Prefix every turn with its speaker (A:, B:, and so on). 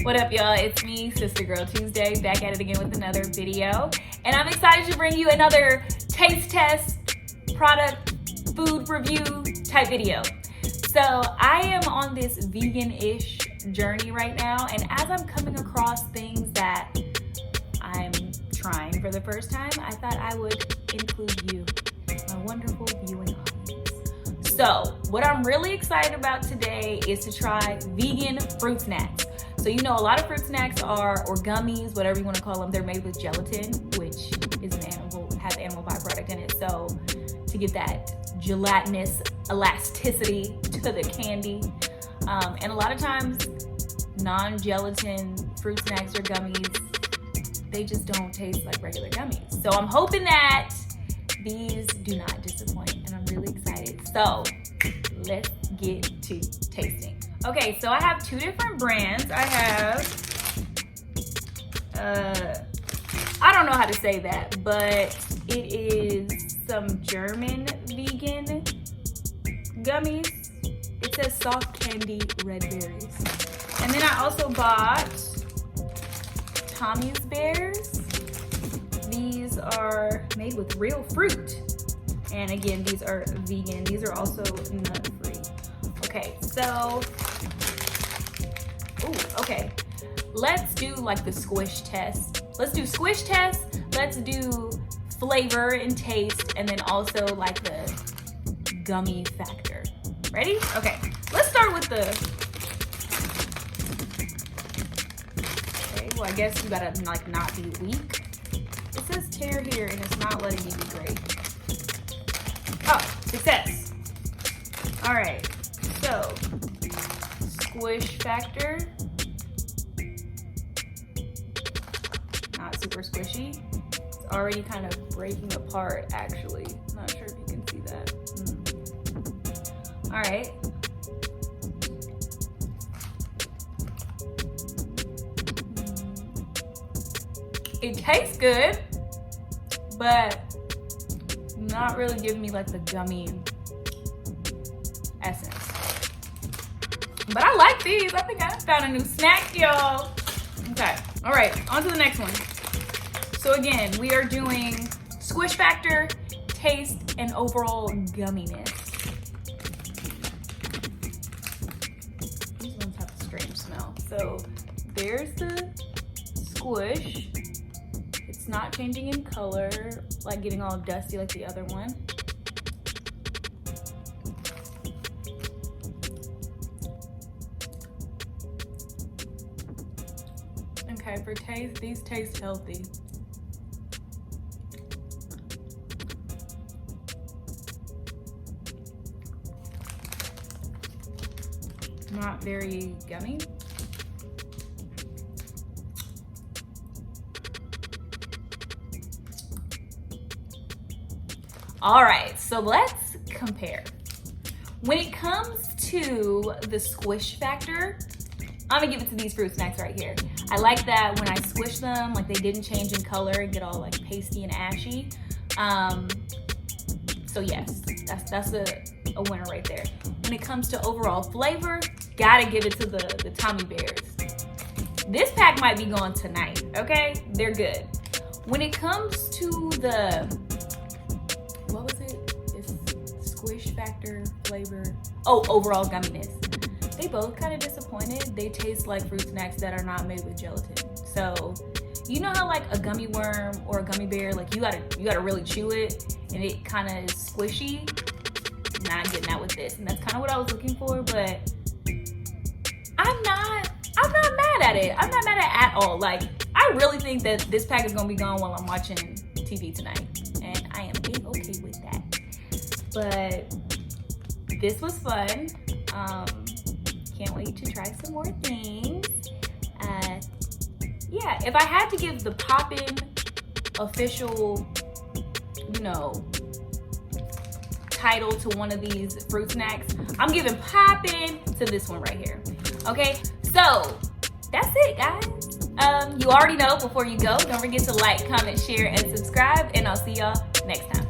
A: What up, y'all? It's me, Sister Girl Tuesday, back at it again with another video. And I'm excited to bring you another taste test, product, food review type video. So I am on this vegan-ish journey right now, and as I'm coming across things that I'm trying for the first time, I thought I would include you, my wonderful viewing audience. So what I'm really excited about today is to try vegan fruit snacks. So you know, a lot of fruit snacks or gummies, whatever you want to call them, they're made with gelatin, which is has animal byproduct in it. So to get that gelatinous elasticity to the candy. And a lot of times, non-gelatin fruit snacks or gummies, they just don't taste like regular gummies. So I'm hoping that these do not disappoint, and I'm really excited. So let's get to tasting. Okay, so I have two different brands. I have, I don't know how to say that, but it is some German vegan gummies. It says soft candy red berries. And then I also bought Tommy's Bears. These are made with real fruit. And again, these are vegan. These are also nut free. Okay, so, okay. Let's do like the squish test. Let's do squish test. Let's do flavor and taste, and then also like the gummy factor. Ready? Okay, let's start with the, okay, well I guess you gotta like not be weak. It says tear here and it's not letting me be great. Oh, success. All right, so squish factor. Not super squishy. It's already kind of breaking apart actually. Not sure if you can see that. All right. It tastes good, but not really giving me like the gummy essence. But I like these. I think I found a new snack, y'all. Okay, all right, on to the next one. So again, we are doing squish factor, taste, and overall gumminess. These ones have a strange smell. So there's the squish. It's not changing in color, like getting all dusty like the other one. Okay, for taste, these taste healthy. Not very gummy. All right, so let's compare. When it comes to the squish factor, I'm gonna give it to these fruit snacks right here. I like that when I squish them, like they didn't change in color and get all like pasty and ashy. So yes, that's a winner right there. When it comes to overall flavor, gotta give it to the Tommy Bears. This pack might be going tonight, okay? They're good. When it comes to the, what was it? It's squish factor, flavor. Oh, overall gumminess. They both kind of disappointed. They taste like fruit snacks that are not made with gelatin. So, you know how like a gummy worm or a gummy bear, like you gotta really chew it and it kind of is squishy? Not getting that with this. And that's kind of what I was looking for, but I'm not mad at it. I'm not mad at all. Like, I really think that this pack is gonna be gone while I'm watching TV tonight. And I am okay with that. But this was fun. Can't wait to try some more things. Yeah, if I had to give the Poppin' official, you know, title to one of these fruit snacks, I'm giving Poppin' to this one right here. Okay, so that's it, guys. You already know, before you go, don't forget to like, comment, share, and subscribe, and I'll see y'all next time.